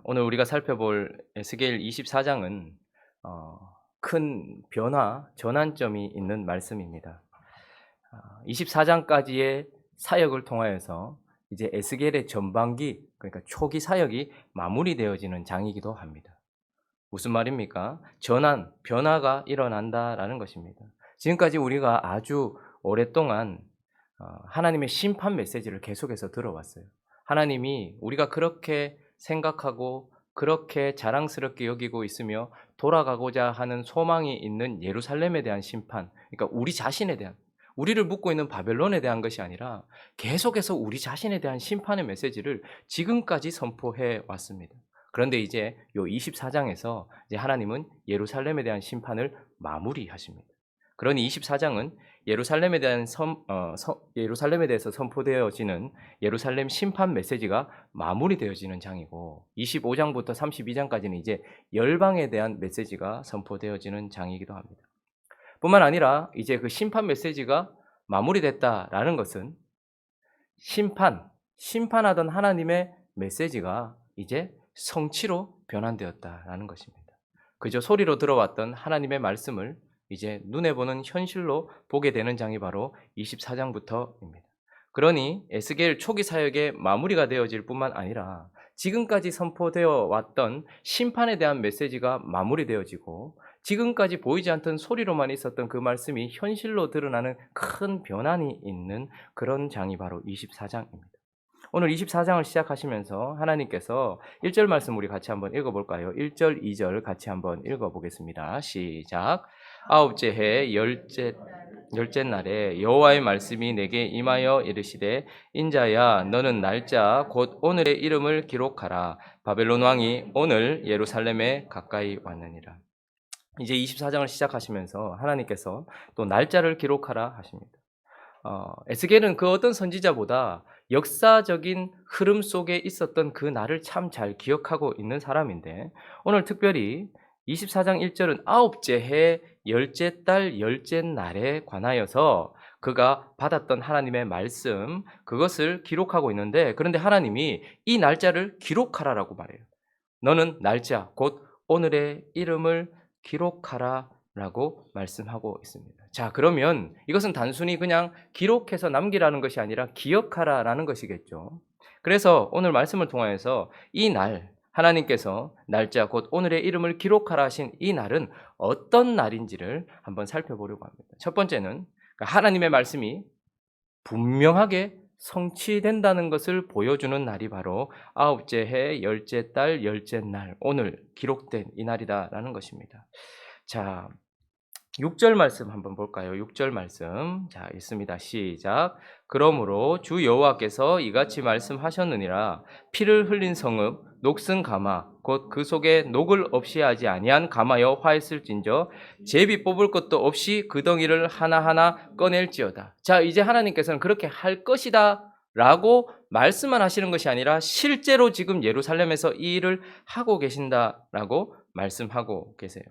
오늘 우리가 살펴볼 에스겔 24장은 큰 변화, 전환점이 있는 말씀입니다. 24장까지의 사역을 통하여서 이제 에스겔의 전반기, 그러니까 초기 사역이 마무리되어지는 장이기도 합니다. 무슨 말입니까? 전환, 변화가 일어난다라는 것입니다. 지금까지 우리가 아주 오랫동안 하나님의 심판 메시지를 계속해서 들어왔어요. 하나님이 우리가 그렇게 생각하고 그렇게 자랑스럽게 여기고 있으며 돌아가고자 하는 소망이 있는 예루살렘에 대한 심판, 그러니까 우리 자신에 대한, 우리를 묻고 있는 바벨론에 대한 것이 아니라 계속해서 우리 자신에 대한 심판의 메시지를 지금까지 선포해 왔습니다. 그런데 이제 요 24장에서 이제 하나님은 예루살렘에 대한 심판을 마무리하십니다. 그러니 24장은 예루살렘에 대한 예루살렘에 대해서 선포되어지는 예루살렘 심판 메시지가 마무리되어지는 장이고, 25장부터 32장까지는 이제 열방에 대한 메시지가 선포되어지는 장이기도 합니다. 뿐만 아니라 이제 그 심판 메시지가 마무리됐다라는 것은 심판하던 하나님의 메시지가 이제 성취로 변환되었다라는 것입니다. 그저 소리로 들어왔던 하나님의 말씀을 이제 눈에 보는 현실로 보게 되는 장이 바로 24장부터입니다. 그러니 에스겔 초기 사역의 마무리가 되어질 뿐만 아니라 지금까지 선포되어 왔던 심판에 대한 메시지가 마무리되어지고, 지금까지 보이지 않던 소리로만 있었던 그 말씀이 현실로 드러나는 큰 변환이 있는 그런 장이 바로 24장입니다. 오늘 24장을 시작하시면서 하나님께서 1절 말씀 우리 같이 한번 읽어볼까요? 1절, 2절 같이 한번 읽어보겠습니다. 시작. 아홉째 해 열째 날에 여호와의 말씀이 내게 임하여 이르시되, 인자야 너는 날짜 곧 오늘의 이름을 기록하라. 바벨론 왕이 오늘 예루살렘에 가까이 왔느니라. 이제 24장을 시작하시면서 하나님께서 또 날짜를 기록하라 하십니다. 에스겔은 그 어떤 선지자보다 역사적인 흐름 속에 있었던 그 날을 참 잘 기억하고 있는 사람인데, 오늘 특별히 24장 1절은 아홉째 해 열째 달 열째 날에 관하여서 그가 받았던 하나님의 말씀, 그것을 기록하고 있는데, 그런데 하나님이 이 날짜를 기록하라라고 말해요. 너는 날짜 곧 오늘의 이름을 기록하라 라고 말씀하고 있습니다. 자, 그러면 이것은 단순히 그냥 기록해서 남기라는 것이 아니라 기억하라라는 것이겠죠. 그래서 오늘 말씀을 통하여서 이 날, 하나님께서 날짜 곧 오늘의 이름을 기록하라 하신 이 날은 어떤 날인지를 한번 살펴보려고 합니다. 첫 번째는 하나님의 말씀이 분명하게 성취된다는 것을 보여주는 날이 바로 아홉째 해 열째 달 열째 날, 오늘 기록된 이 날이다라는 것입니다. 자, 6절 말씀 한번 볼까요? 6절 말씀. 자, 있습니다. 시작. 그러므로 주 여호와께서 이같이 말씀하셨느니라. 피를 흘린 성읍 녹슨 가마 곧 그 속에 녹을 없이 하지 아니한 가마여 화했을진저 제비 뽑을 것도 없이 그 덩이를 하나하나 꺼낼지어다. 자, 이제 하나님께서는 그렇게 할 것이다 라고 말씀만 하시는 것이 아니라 실제로 지금 예루살렘에서 이 일을 하고 계신다라고 말씀하고 계세요.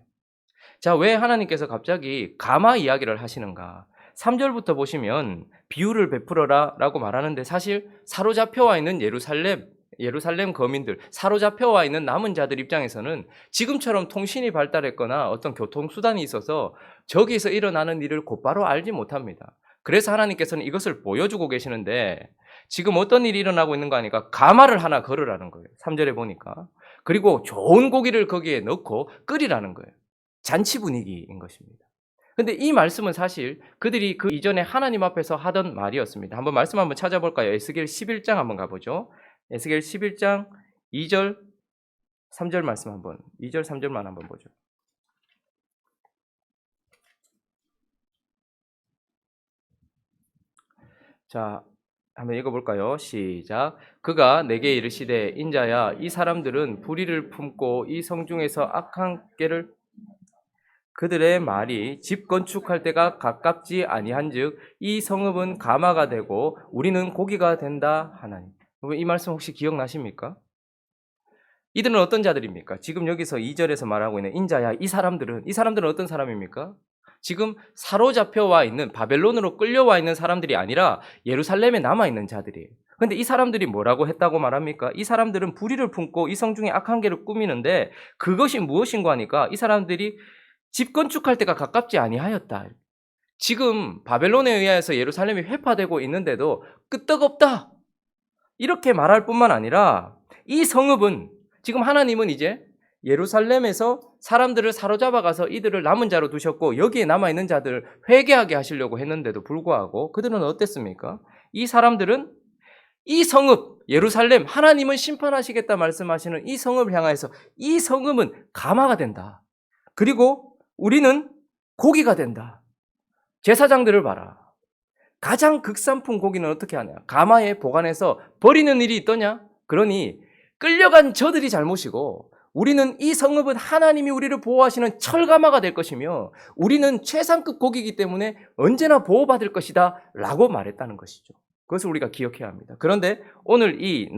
자, 왜 하나님께서 갑자기 가마 이야기를 하시는가? 3절부터 보시면 비유를 베풀어라 라고 말하는데, 사실 사로잡혀와 있는 예루살렘 거민들, 사로잡혀와 있는 남은 자들 입장에서는 지금처럼 통신이 발달했거나 어떤 교통수단이 있어서 저기서 일어나는 일을 곧바로 알지 못합니다. 그래서 하나님께서는 이것을 보여주고 계시는데, 지금 어떤 일이 일어나고 있는 거 아니까 가마를 하나 걸으라는 거예요. 3절에 보니까. 그리고 좋은 고기를 거기에 넣고 끓이라는 거예요. 잔치 분위기인 것입니다. 근데 이 말씀은 사실 그들이 그 이전에 하나님 앞에서 하던 말이었습니다. 한번 말씀 한번 찾아볼까요? 에스겔 11장 한번 가보죠. 에스겔 11장 2절 3절 말씀 한번, 2절 3절만 한번 보죠. 자, 한번 읽어볼까요? 시작. 그가 내게 이르시되, 인자야 이 사람들은 불의를 품고 이 성중에서 악한 꾀를, 그들의 말이 집 건축할 때가 가깝지 아니한즉 이 성읍은 가마가 되고 우리는 고기가 된다 하나니. 이 말씀 혹시 기억나십니까? 이들은 어떤 자들입니까? 지금 여기서 2절에서 말하고 있는 인자야 이 사람들은 어떤 사람입니까? 지금 사로잡혀와 있는, 바벨론으로 끌려와 있는 사람들이 아니라 예루살렘에 남아있는 자들이에요. 근데 이 사람들이 뭐라고 했다고 말합니까? 이 사람들은 불의를 품고 이성 중에 악한 개를 꾸미는데 그것이 무엇인가 하니까 이 사람들이 집 건축할 때가 가깝지 아니하였다. 지금 바벨론에 의하여서 예루살렘이 회파되고 있는데도 끄떡없다. 이렇게 말할 뿐만 아니라 이 성읍은 지금 하나님은 이제 예루살렘에서 사람들을 사로잡아 가서 이들을 남은 자로 두셨고 여기에 남아있는 자들을 회개하게 하시려고 했는데도 불구하고 그들은 어땠습니까? 이 사람들은 이 성읍 예루살렘 하나님은 심판하시겠다 말씀하시는 이 성읍을 향하여서 이 성읍은 가마가 된다. 그리고 우리는 고기가 된다. 제사장들을 봐라. 가장 극산품 고기는 어떻게 하냐? 가마에 보관해서 버리는 일이 있더냐? 그러니 끌려간 저들이 잘못이고 우리는 이 성읍은 하나님이 우리를 보호하시는 철가마가 될 것이며 우리는 최상급 고기이기 때문에 언제나 보호받을 것이다 라고 말했다는 것이죠. 그것을 우리가 기억해야 합니다. 그런데 오늘 이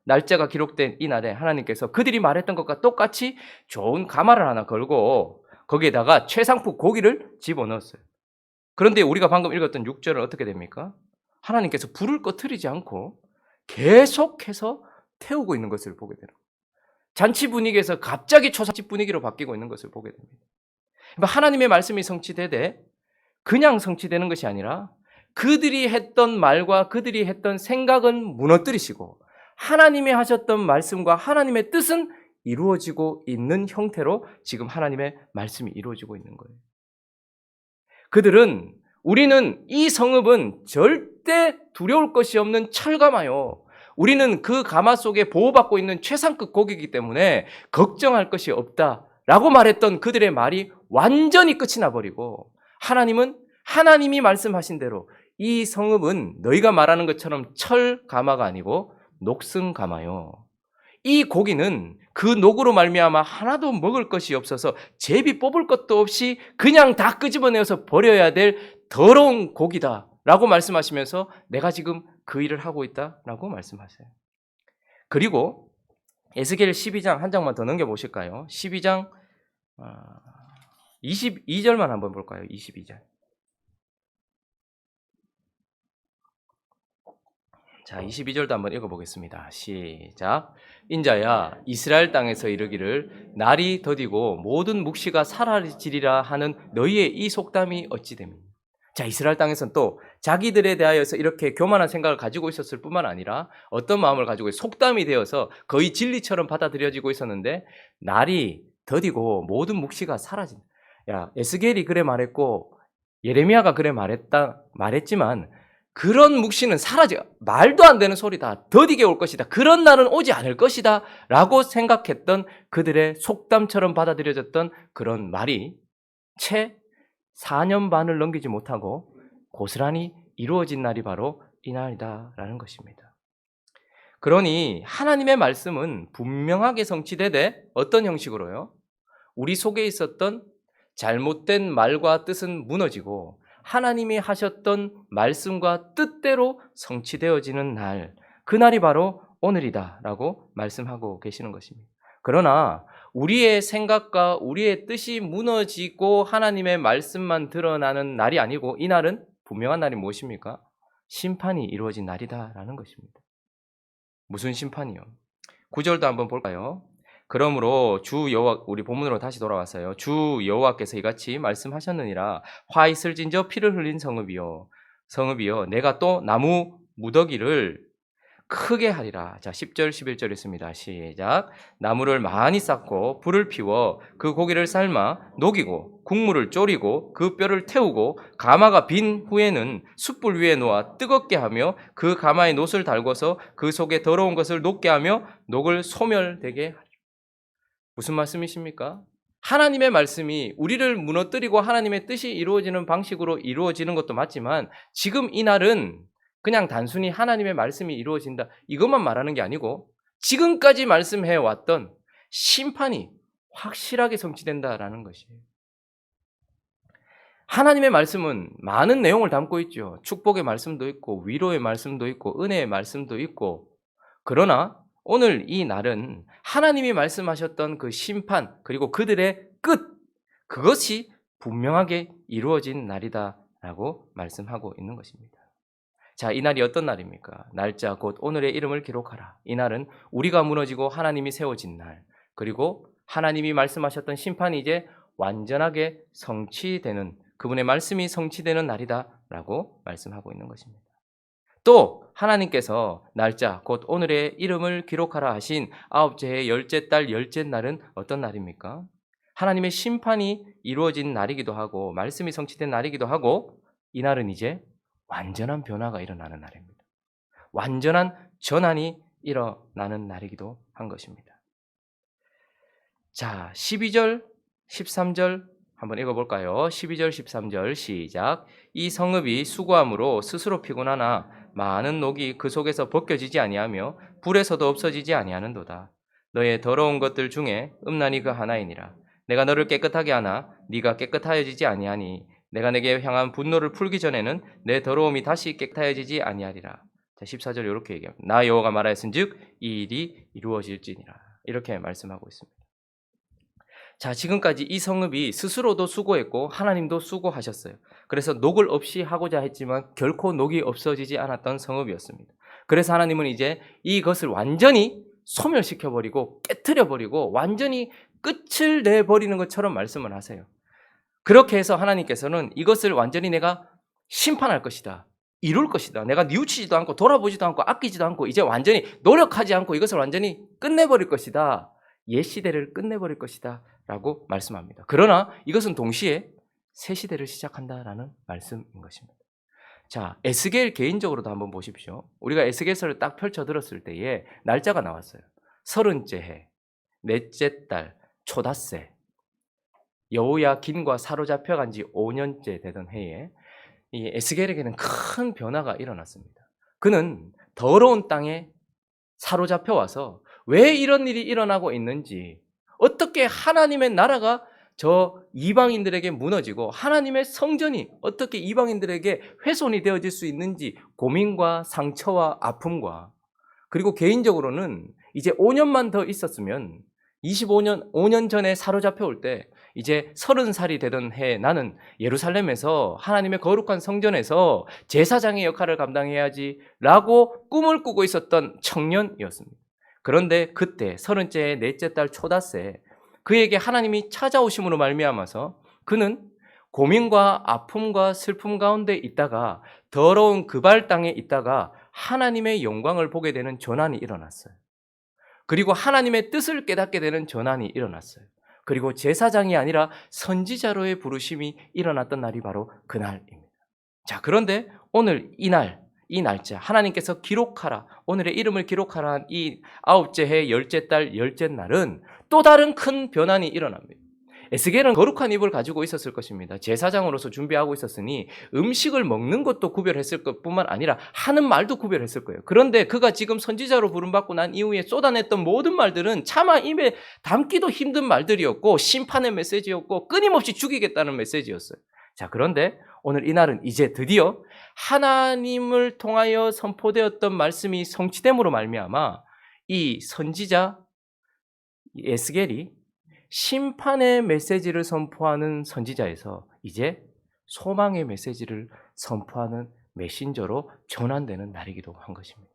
날짜가 기록된 이 날에 하나님께서 그들이 말했던 것과 똑같이 좋은 가마를 하나 걸고 거기에다가 최상급 고기를 집어넣었어요. 그런데 우리가 방금 읽었던 6절은 어떻게 됩니까? 하나님께서 불을 꺼트리지 않고 계속해서 태우고 있는 것을 보게 되는 거예요. 잔치 분위기에서 갑자기 초상집 분위기로 바뀌고 있는 것을 보게 됩니다. 하나님의 말씀이 성취되되 그냥 성취되는 것이 아니라 그들이 했던 말과 그들이 했던 생각은 무너뜨리시고 하나님이 하셨던 말씀과 하나님의 뜻은 이루어지고 있는 형태로 지금 하나님의 말씀이 이루어지고 있는 거예요. 그들은 우리는 이 성읍은 절대 두려울 것이 없는 철가마요. 우리는 그 가마 속에 보호받고 있는 최상급 고기이기 때문에 걱정할 것이 없다라고 말했던 그들의 말이 완전히 끝이 나버리고 하나님은 하나님이 말씀하신 대로 이 성읍은 너희가 말하는 것처럼 철가마가 아니고 녹슨가마요. 이 고기는 그 녹으로 말미암아 하나도 먹을 것이 없어서 제비 뽑을 것도 없이 그냥 다 끄집어내어서 버려야 될 더러운 고기다라고 말씀하시면서 내가 지금 그 일을 하고 있다라고 말씀하세요. 그리고 에스겔 12장 한 장만 더 넘겨보실까요? 12장 22절만 한번 볼까요? 22절. 자, 22절도 한번 읽어보겠습니다. 시작. 인자야, 이스라엘 땅에서 이르기를 날이 더디고 모든 묵시가 사라지리라 하는 너희의 이 속담이 어찌 됨이냐. 자, 이스라엘 땅에서는 또 자기들에 대하여서 이렇게 교만한 생각을 가지고 있었을 뿐만 아니라 어떤 마음을 가지고 속담이 되어서 거의 진리처럼 받아들여지고 있었는데 날이 더디고 모든 묵시가 사라진다. 야, 에스겔이 그래 말했고 예레미야가 그래 말했지만 그런 묵시는 사라져. 말도 안 되는 소리다. 더디게 올 것이다. 그런 날은 오지 않을 것이다. 라고 생각했던 그들의 속담처럼 받아들여졌던 그런 말이 채 4년 반을 넘기지 못하고 고스란히 이루어진 날이 바로 이 날이다. 라는 것입니다. 그러니 하나님의 말씀은 분명하게 성취되되 어떤 형식으로요? 우리 속에 있었던 잘못된 말과 뜻은 무너지고 하나님이 하셨던 말씀과 뜻대로 성취되어지는 날, 그날이 바로 오늘이다 라고 말씀하고 계시는 것입니다. 그러나 우리의 생각과 우리의 뜻이 무너지고 하나님의 말씀만 드러나는 날이 아니고 이 날은 분명한 날이 무엇입니까? 심판이 이루어진 날이다 라는 것입니다. 무슨 심판이요? 9절도 한번 볼까요? 그러므로 주 여호와, 우리 본문으로 다시 돌아왔어요. 주 여호와께서 이같이 말씀하셨느니라. 화 있을진저 피를 흘린 성읍이여 내가 또 나무 무더기를 크게 하리라. 자, 10절 11절 있습니다. 시작. 나무를 많이 쌓고 불을 피워 그 고기를 삶아 녹이고 국물을 졸이고 그 뼈를 태우고 가마가 빈 후에는 숯불 위에 놓아 뜨겁게 하며 그 가마에 놋을 달궈서 그 속에 더러운 것을 녹게 하며 녹을 소멸되게 하리라. 무슨 말씀이십니까? 하나님의 말씀이 우리를 무너뜨리고 하나님의 뜻이 이루어지는 방식으로 이루어지는 것도 맞지만 지금 이 날은 그냥 단순히 하나님의 말씀이 이루어진다 이것만 말하는 게 아니고 지금까지 말씀해 왔던 심판이 확실하게 성취된다라는 것이에요. 하나님의 말씀은 많은 내용을 담고 있죠. 축복의 말씀도 있고 위로의 말씀도 있고 은혜의 말씀도 있고 그러나 오늘 이 날은 하나님이 말씀하셨던 그 심판 그리고 그들의 끝 그것이 분명하게 이루어진 날이다라고 말씀하고 있는 것입니다. 자, 이날이 어떤 날입니까? 날짜 곧 오늘의 이름을 기록하라. 이날은 우리가 무너지고 하나님이 세워진 날, 그리고 하나님이 말씀하셨던 심판이 이제 완전하게 성취되는, 그분의 말씀이 성취되는 날이다라고 말씀하고 있는 것입니다. 또 하나님께서 날짜 곧 오늘의 이름을 기록하라 하신 아홉째 해 열째 달 열째 날은 어떤 날입니까? 하나님의 심판이 이루어진 날이기도 하고 말씀이 성취된 날이기도 하고, 이 날은 이제 완전한 변화가 일어나는 날입니다. 완전한 전환이 일어나는 날이기도 한 것입니다. 자, 12절, 13절 한번 읽어볼까요? 12절, 13절 시작. 이 성읍이 수고함으로 스스로 피곤하나 많은 녹이 그 속에서 벗겨지지 아니하며 불에서도 없어지지 아니하는도다. 너의 더러운 것들 중에 음란이 그 하나이니라. 내가 너를 깨끗하게 하나 네가 깨끗하여지지 아니하니 내가 내게 향한 분노를 풀기 전에는 내 더러움이 다시 깨끗하여지지 아니하리라. 자, 14절 이렇게 얘기합니다. 나 여호와가 말하였은즉 이 일이 이루어질지니라. 이렇게 말씀하고 있습니다. 자, 지금까지 이 성읍이 스스로도 수고했고 하나님도 수고하셨어요. 그래서 녹을 없이 하고자 했지만 결코 녹이 없어지지 않았던 성읍이었습니다. 그래서 하나님은 이제 이것을 완전히 소멸시켜버리고 깨트려버리고 완전히 끝을 내버리는 것처럼 말씀을 하세요. 그렇게 해서 하나님께서는 이것을 완전히 내가 심판할 것이다, 이룰 것이다, 내가 뉘우치지도 않고 돌아보지도 않고 아끼지도 않고 이제 완전히 노력하지 않고 이것을 완전히 끝내버릴 것이다, 옛 시대를 끝내버릴 것이다 라고 말씀합니다. 그러나 이것은 동시에 새 시대를 시작한다라는 말씀인 것입니다. 자, 에스겔 개인적으로도 한번 보십시오. 우리가 에스겔서를 딱 펼쳐 들었을 때에 날짜가 나왔어요. 30째 해, 넷째 달, 초닷새, 여호야긴과 사로잡혀간 지 5년째 되던 해에 이 에스겔에게는 큰 변화가 일어났습니다. 그는 더러운 땅에 사로잡혀 와서 왜 이런 일이 일어나고 있는지, 어떻게 하나님의 나라가 저 이방인들에게 무너지고 하나님의 성전이 어떻게 이방인들에게 훼손이 되어질 수 있는지 고민과 상처와 아픔과, 그리고 개인적으로는 이제 5년만 더 있었으면 5년 전에 사로잡혀 올 때 이제 30살이 되던 해 나는 예루살렘에서 하나님의 거룩한 성전에서 제사장의 역할을 감당해야지 라고 꿈을 꾸고 있었던 청년이었습니다. 그런데 그때 30째 넷째 달 초닷새 그에게 하나님이 찾아오심으로 말미암아서 그는 고민과 아픔과 슬픔 가운데 있다가 더러운 그발 땅에 있다가 하나님의 영광을 보게 되는 전환이 일어났어요. 그리고 하나님의 뜻을 깨닫게 되는 전환이 일어났어요. 그리고 제사장이 아니라 선지자로의 부르심이 일어났던 날이 바로 그날입니다. 자, 그런데 오늘 이 날짜 하나님께서 기록하라, 오늘의 이름을 기록하라 이 아홉째 해 열째 달 열째 날은 또 다른 큰 변환이 일어납니다. 에스겔은 거룩한 입을 가지고 있었을 것입니다. 제사장으로서 준비하고 있었으니 음식을 먹는 것도 구별했을 것뿐만 아니라 하는 말도 구별했을 거예요. 그런데 그가 지금 선지자로 부름받고 난 이후에 쏟아냈던 모든 말들은 차마 입에 담기도 힘든 말들이었고 심판의 메시지였고 끊임없이 죽이겠다는 메시지였어요. 자, 그런데 오늘 이날은 이제 드디어 하나님을 통하여 선포되었던 말씀이 성취됨으로 말미암아 이 선지자 에스겔이 심판의 메시지를 선포하는 선지자에서 이제 소망의 메시지를 선포하는 메신저로 전환되는 날이기도 한 것입니다.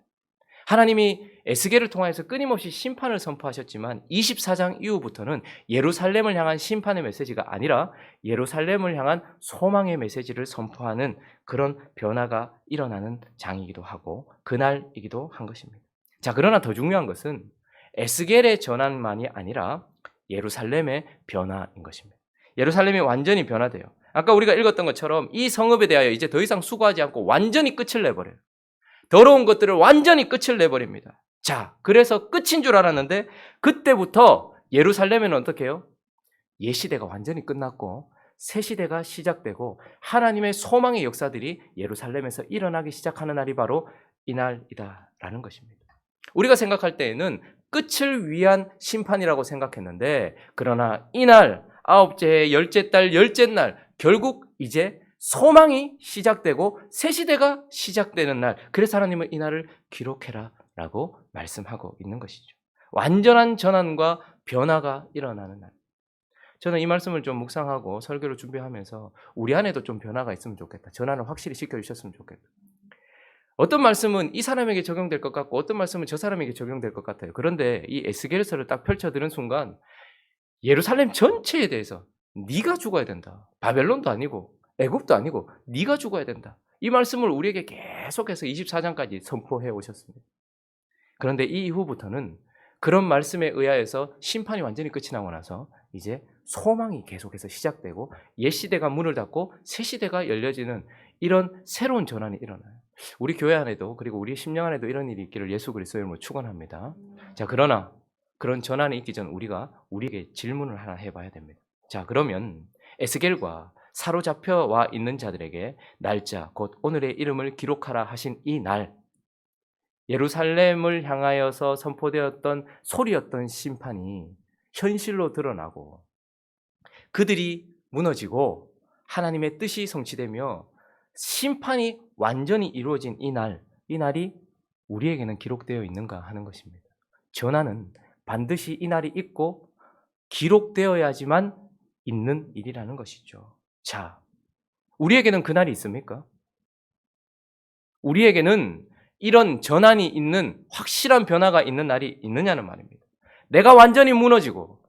하나님이 에스겔을 통해서 끊임없이 심판을 선포하셨지만 24장 이후부터는 예루살렘을 향한 심판의 메시지가 아니라 예루살렘을 향한 소망의 메시지를 선포하는 그런 변화가 일어나는 장이기도 하고 그날이기도 한 것입니다. 자, 그러나 더 중요한 것은 에스겔의 전환만이 아니라 예루살렘의 변화인 것입니다. 예루살렘이 완전히 변화돼요. 아까 우리가 읽었던 것처럼 이 성읍에 대하여 이제 더 이상 수고하지 않고 완전히 끝을 내버려요. 더러운 것들을 완전히 끝을 내버립니다. 자, 그래서 끝인 줄 알았는데 그때부터 예루살렘에는 어떻게 해요? 옛 시대가 완전히 끝났고 새 시대가 시작되고 하나님의 소망의 역사들이 예루살렘에서 일어나기 시작하는 날이 바로 이날이다라는 것입니다. 우리가 생각할 때에는 끝을 위한 심판이라고 생각했는데 그러나 이날 아홉째 해 열째 달 열째 날 결국 이제 소망이 시작되고 새 시대가 시작되는 날, 그래서 하나님은 이 날을 기록해라 라고 말씀하고 있는 것이죠. 완전한 전환과 변화가 일어나는 날. 저는 이 말씀을 좀 묵상하고 설교를 준비하면서 우리 안에도 좀 변화가 있으면 좋겠다, 전환을 확실히 시켜주셨으면 좋겠다. 어떤 말씀은 이 사람에게 적용될 것 같고 어떤 말씀은 저 사람에게 적용될 것 같아요. 그런데 이 에스겔서를 딱 펼쳐드는 순간 예루살렘 전체에 대해서 네가 죽어야 된다. 바벨론도 아니고 애굽도 아니고 네가 죽어야 된다. 이 말씀을 우리에게 계속해서 24장까지 선포해 오셨습니다. 그런데 이 이후부터는 그런 말씀에 의하여서 심판이 완전히 끝이 나고 나서 이제 소망이 계속해서 시작되고 옛 시대가 문을 닫고 새 시대가 열려지는 이런 새로운 전환이 일어나요. 우리 교회 안에도 그리고 우리 심령 안에도 이런 일이 있기를 예수 그리스도의 이름으로 축원합니다. 자, 그러나 그런 전환이 있기 전 우리가 우리에게 질문을 하나 해봐야 됩니다. 자, 그러면 에스겔과 사로잡혀 와 있는 자들에게 날짜 곧 오늘의 이름을 기록하라 하신 이 날, 예루살렘을 향하여서 선포되었던 소리였던 심판이 현실로 드러나고 그들이 무너지고 하나님의 뜻이 성취되며 심판이 완전히 이루어진 이 날이 우리에게는 기록되어 있는가 하는 것입니다. 전하는 반드시 이 날이 있고 기록되어야지만 있는 일이라는 것이죠. 자, 우리에게는 그 날이 있습니까? 우리에게는 이런 전환이 있는 확실한 변화가 있는 날이 있느냐는 말입니다. 내가 완전히 무너지고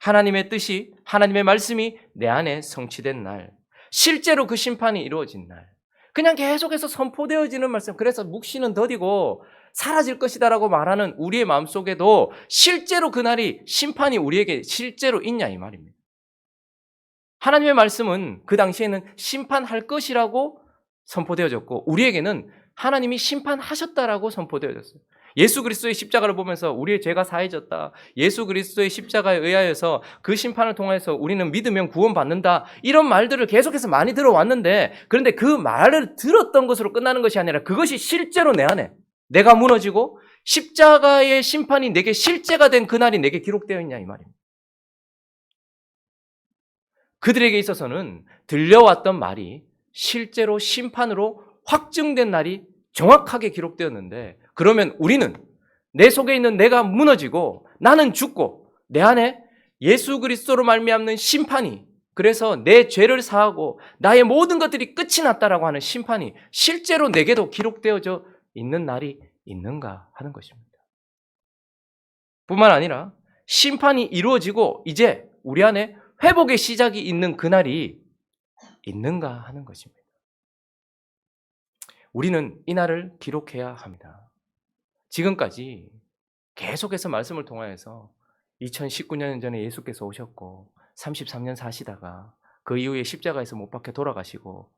하나님의 뜻이, 하나님의 말씀이 내 안에 성취된 날, 실제로 그 심판이 이루어진 날, 그냥 계속해서 선포되어지는 말씀, 그래서 묵시는 더디고 사라질 것이다라고 말하는 우리의 마음속에도 실제로 그날이 심판이 우리에게 실제로 있냐 이 말입니다. 하나님의 말씀은 그 당시에는 심판할 것이라고 선포되어졌고 우리에게는 하나님이 심판하셨다라고 선포되어졌어요. 예수 그리스도의 십자가를 보면서 우리의 죄가 사해졌다. 예수 그리스도의 십자가에 의하여서 그 심판을 통해서 우리는 믿으면 구원받는다. 이런 말들을 계속해서 많이 들어왔는데 그런데 그 말을 들었던 것으로 끝나는 것이 아니라 그것이 실제로 내 안에 내가 무너지고 십자가의 심판이 내게 실제가 된 그날이 내게 기록되어 있냐 이 말입니다. 그들에게 있어서는 들려왔던 말이 실제로 심판으로 확증된 날이 정확하게 기록되었는데 그러면 우리는 내 속에 있는 내가 무너지고 나는 죽고 내 안에 예수 그리스도로 말미암는 심판이 그래서 내 죄를 사하고 나의 모든 것들이 끝이 났다라고 하는 심판이 실제로 내게도 기록되어져 있는 날이 있는가 하는 것입니다. 뿐만 아니라 심판이 이루어지고 이제 우리 안에 회복의 시작이 있는 그날이 있는가 하는 것입니다. 우리는 이 날을 기록해야 합니다. 지금까지 계속해서 말씀을 통하여서 2019년 전에 예수께서 오셨고 33년 사시다가 그 이후에 십자가에서 못 박혀 돌아가시고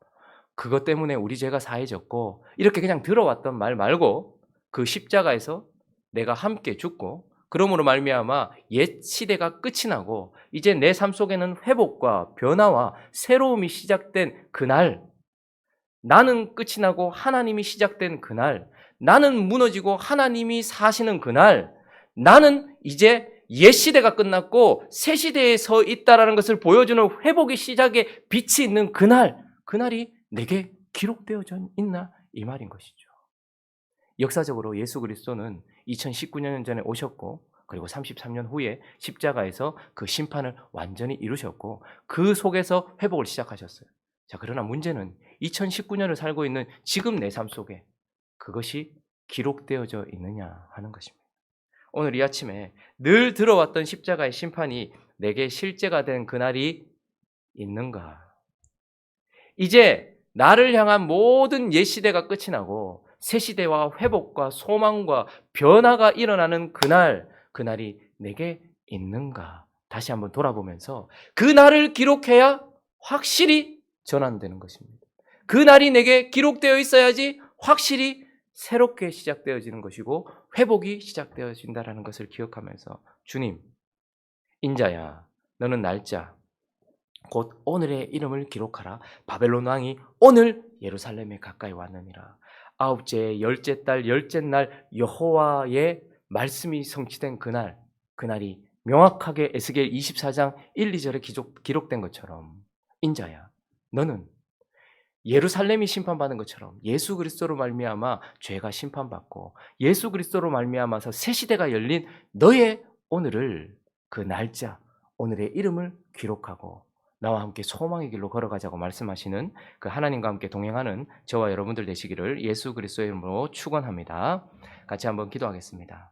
그것 때문에 우리 죄가 사해졌고 이렇게 그냥 들어왔던 말 말고 그 십자가에서 내가 함께 죽고 그러므로 말미암아 옛 시대가 끝이 나고 이제 내 삶 속에는 회복과 변화와 새로움이 시작된 그날, 나는 끝이 나고 하나님이 시작된 그날, 나는 무너지고 하나님이 사시는 그날, 나는 이제 옛 시대가 끝났고 새 시대에 서 있다라는 것을 보여주는 회복의 시작에 빛이 있는 그날이 내게 기록되어져 있나 이 말인 것이죠. 역사적으로 예수 그리스도는 2019년 전에 오셨고 그리고 33년 후에 십자가에서 그 심판을 완전히 이루셨고 그 속에서 회복을 시작하셨어요. 자, 그러나 문제는 2019년을 살고 있는 지금 내 삶 속에 그것이 기록되어져 있느냐 하는 것입니다. 오늘 이 아침에 늘 들어왔던 십자가의 심판이 내게 실제가 된 그날이 있는가? 이제 나를 향한 모든 옛 시대가 끝이 나고 새 시대와 회복과 소망과 변화가 일어나는 그날이 내게 있는가? 다시 한번 돌아보면서 그 날을 기록해야 확실히 전환되는 것입니다. 그 날이 내게 기록되어 있어야지 확실히 새롭게 시작되어지는 것이고 회복이 시작되어진다는 것을 기억하면서 주님, 인자야, 너는 날짜, 곧 오늘의 이름을 기록하라. 바벨론 왕이 오늘 예루살렘에 가까이 왔느니라. 아홉째, 열째 달, 열째 날 여호와의 말씀이 성취된 그날이 명확하게 에스겔 24장 1, 2절에 기록된 것처럼 인자야, 너는 예루살렘이 심판받은 것처럼 예수 그리스도로 말미암아 죄가 심판받고 예수 그리스도로 말미암아서 새 시대가 열린 너의 오늘을 그 날짜, 오늘의 이름을 기록하고 나와 함께 소망의 길로 걸어가자고 말씀하시는 그 하나님과 함께 동행하는 저와 여러분들 되시기를 예수 그리스도의 이름으로 축원합니다. 같이 한번 기도하겠습니다.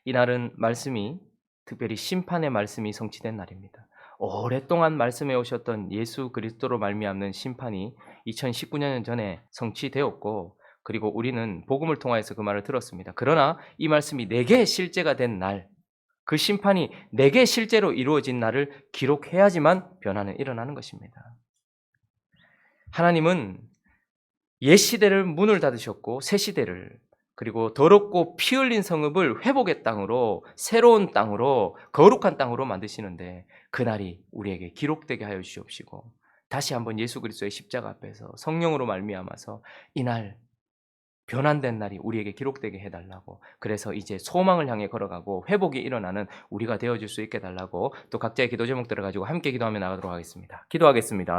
이날은 말씀이 특별히 심판의 말씀이 성취된 날입니다. 오랫동안 말씀해 오셨던 예수 그리스도로 말미암는 심판이 2019년 전에 성취되었고, 그리고 우리는 복음을 통하여서 그 말을 들었습니다. 그러나 이 말씀이 내게 실제가 된 날, 그 심판이 내게 실제로 이루어진 날을 기록해야지만 변화는 일어나는 것입니다. 하나님은 옛 시대를 문을 닫으셨고 새 시대를, 그리고 더럽고 피 흘린 성읍을 회복의 땅으로, 새로운 땅으로, 거룩한 땅으로 만드시는데 그날이 우리에게 기록되게 하여 주시옵시고, 다시 한번 예수 그리스도의 십자가 앞에서 성령으로 말미암아서 이날 변환된 날이 우리에게 기록되게 해달라고, 그래서 이제 소망을 향해 걸어가고 회복이 일어나는 우리가 되어줄 수 있게 해달라고, 또 각자의 기도 제목들을 가지고 함께 기도하며 나가도록 하겠습니다. 기도하겠습니다.